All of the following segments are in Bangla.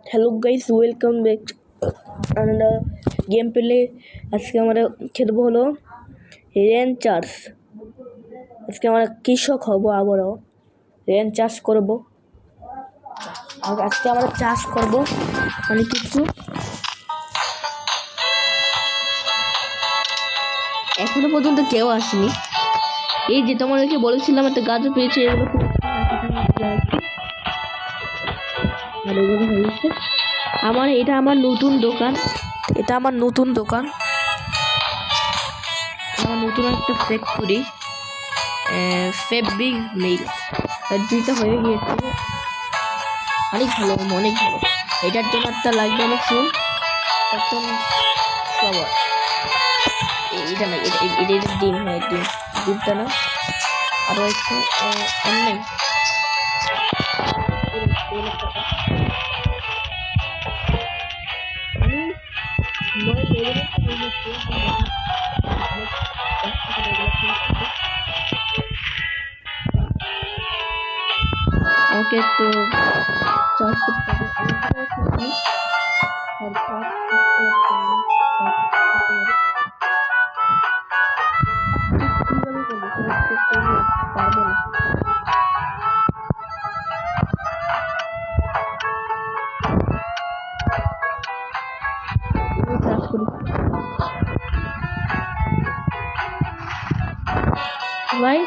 Hello guys, welcome back and game play. আজকে আমরা খেলবো হলো রেন চার্জ। আজকে আমরা কৃষক হব, আবারও রেন চাষ করব। আজকে আমরা চাষ করব মানে কিছু। এখনো পর্যন্ত কেউ আসেনি। এই যে তোমাদেরকে বলেছিলাম একটা গাছও পেয়েছি, এগুলো হয়েছে। এটা আমার নতুন দোকান, আমার নতুন একটা ফ্যাক্টরি, ফেব্রিক মিল। দুইটা হয়ে গিয়েছে, অনেক ভালো, অনেক ভালো। এটার জন্য একটা লাগবে আমার ফুল, তখন সবার এটা না, এটা ডিম। হ্যাঁ, ডিমটা না, আরও একটু অনেক আমাকে একটু চার্জ করতে হবে। পারবো না। চার্জ করি ভাই,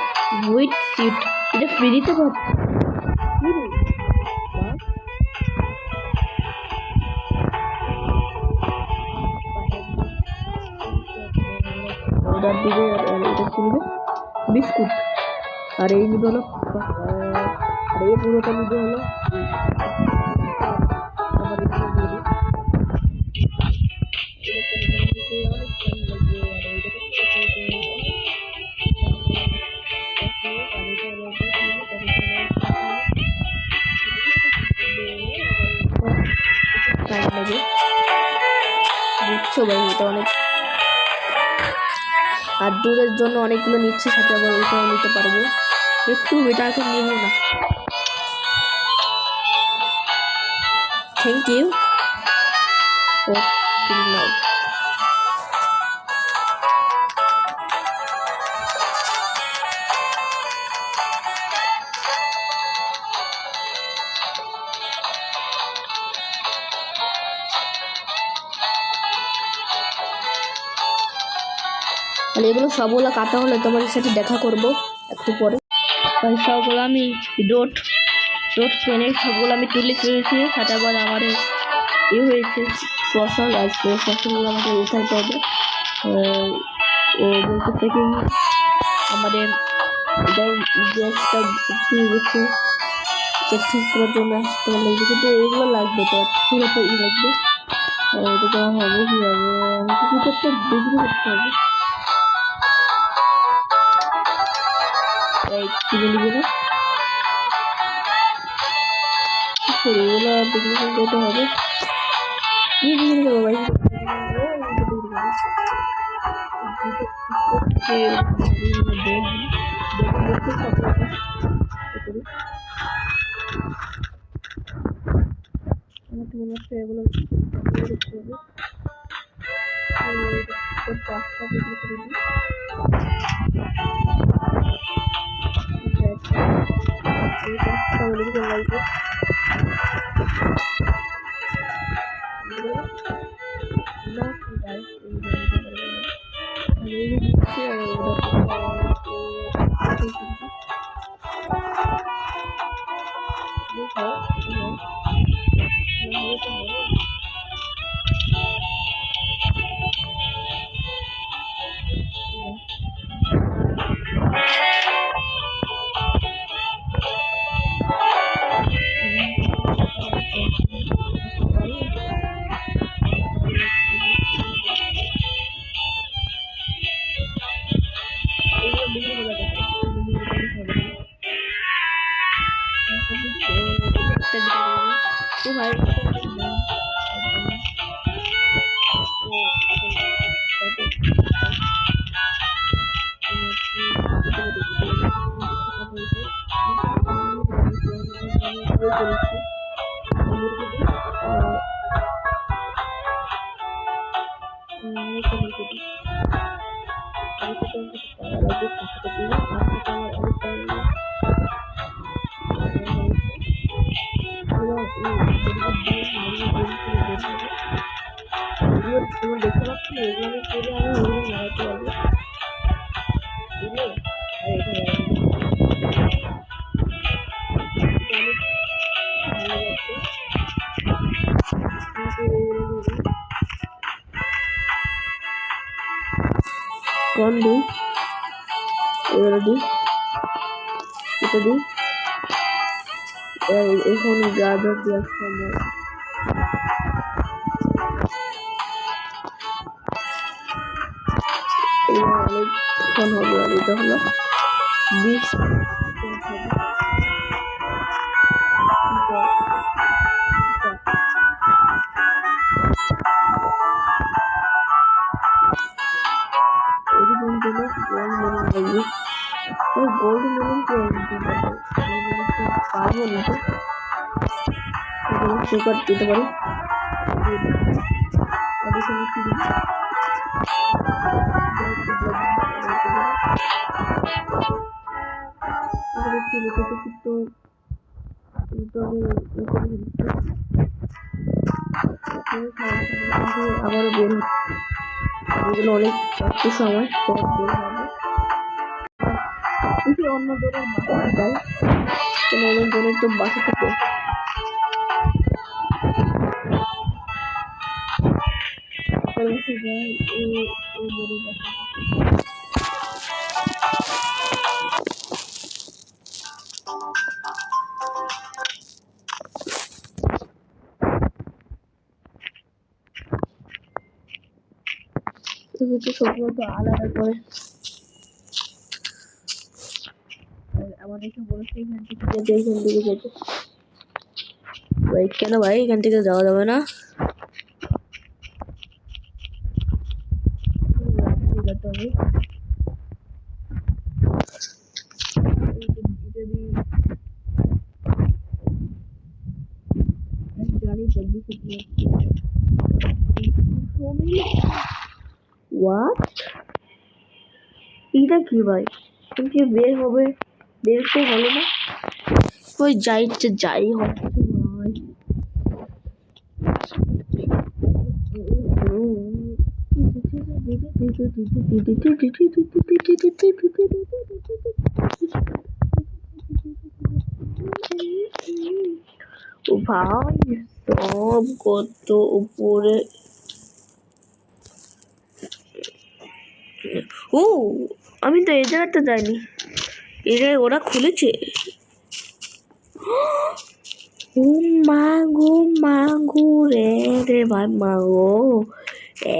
উইথ সিট এটা ফ্রি দিতে পারছি। এটার দিকে এটা কিনবে বিস্কুট, আর এই নিবে হলো, আর এই পুরোটা নিবে হলো বুঝছো ভাই, এটা অনেক। আর দুধের জন্য অনেকগুলো নিচ্ছে, সাথে আবার ওইটাও নিতে পারবো। একটু এটা এখন নিব না, থ্যাংক ইউ। আর এগুলো সবগুলো কাটা হলে তোমাদের সাথে দেখা করব একটু পরে। সবগুলো আমি ডোট পেনের সবগুলো আমি তুলে ফেলেছি, সাথে আবার আমার হয়েছে ফসল। আর ফসলগুলো আমাকে উঠাইতে হবে। ও বলতে থেকে আমাদের গ্যাসটা গেছে, ঠিক করার জন্য আসতে লাগবে, কিন্তু এগুলো লাগবে তো, ঠিক আছে, লাগবে। এটা তো হবে কি হবে, আমাকে কিছু একটা বিক্রি করতে হবে। কিনে নিবে না, সেগুলো বিক্রি করতে হবে। কি বিক্রি করবো ভাই? এগুলো পাঁচটা বিক্রি করে দিই। লাগবে তোমার দেখতে পাচ্ছ এগুলো আমি করে আমি ওগুলো মারাতে পারবো বুঝলে আর এটা কোন দিই এবারে দিই এটা দিই এখন গাজর দেওয়ার সময় অনেকক্ষণ হবে আর এটা হলো 20 গোল্ড মেলন পাবো না সুগার দিতে পারি আবারও বের হচ্ছে এগুলো অনেক সময় পর বের হবে অন্য জনের বাসা যায় কোনো অনেক জনের তো বাসা থেকে সবগুলো তো আলাদা করে আমাদের তো বলেছে এখান থেকে যেতে ভাই কেন ভাই এখান থেকে যাওয়া যাবে না এটা কি ভাই তুমি বের হবে বের তো হলো না ওই যাই হচ্ছে ভাই ও ভাই সব কত উপরে ও আমি তো এই জায়গাটা যাইনি এই জায়গায় ওরা খুলেছে ও মাগো রে ভাই মাগো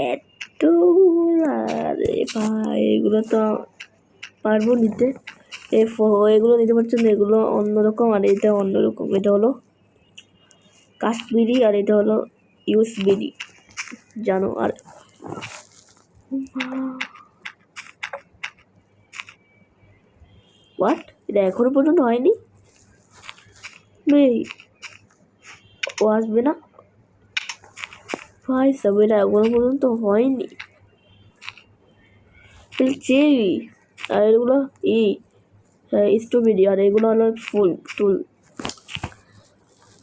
এতগুলা রে ভাই এগুলো তো পারবো নিতে এগুলো নিতে পারছো না এগুলো অন্যরকম আর এটা অন্যরকম এটা হলো কাশ্মীরি আর এটা হলো ইউএসবিডি জানো আর হোয়াট এটা এখনো পর্যন্ত হয়নি ও আসবে না ভাই সব এটা এখনো পর্যন্ত হয়নি চেরি আর এগুলো স্ট্রবেরি আর এগুলো হলো ফুল টুল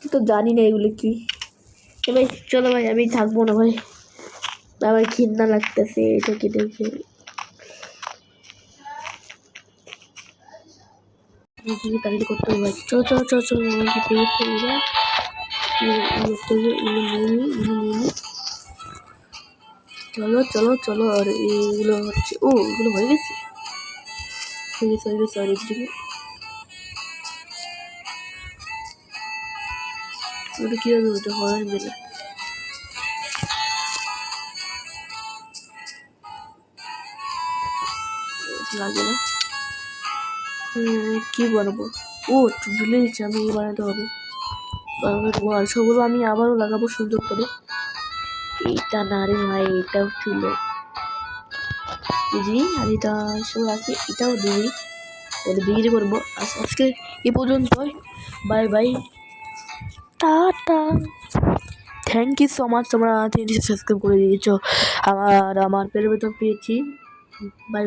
তো জানি না এগুলো কি ভাই চলো ভাই আমি থাকবো না ভাই আমার ঘৃণা লাগতেছে এটা কি দেখে তাড়াতাড়ি করতে হবে চল আমাকে পেয়েছে চলো আর এগুলো হচ্ছে ও এগুলো হয়ে গেছে আর একদিকে ওটা কি হবে ওটা হওয়ার বেলা লাগে না কি বানাবো ও একটু ভুলে গেছি আমি এই বানাতে হবে আর সবগুলো আমি আবারও লাগাবো সুন্দর করে এইটা না রে ভাই এটাও ছিল বুঝি আর এটা সব আছে এটাও দিবি ওটা বিক্রি করবো আজকে এই পর্যন্তই bye tata thank you so much তোমরা সাবস্ক্রাইব করে দিয়েছো আমার পেরে বেতন পেয়েছি বাই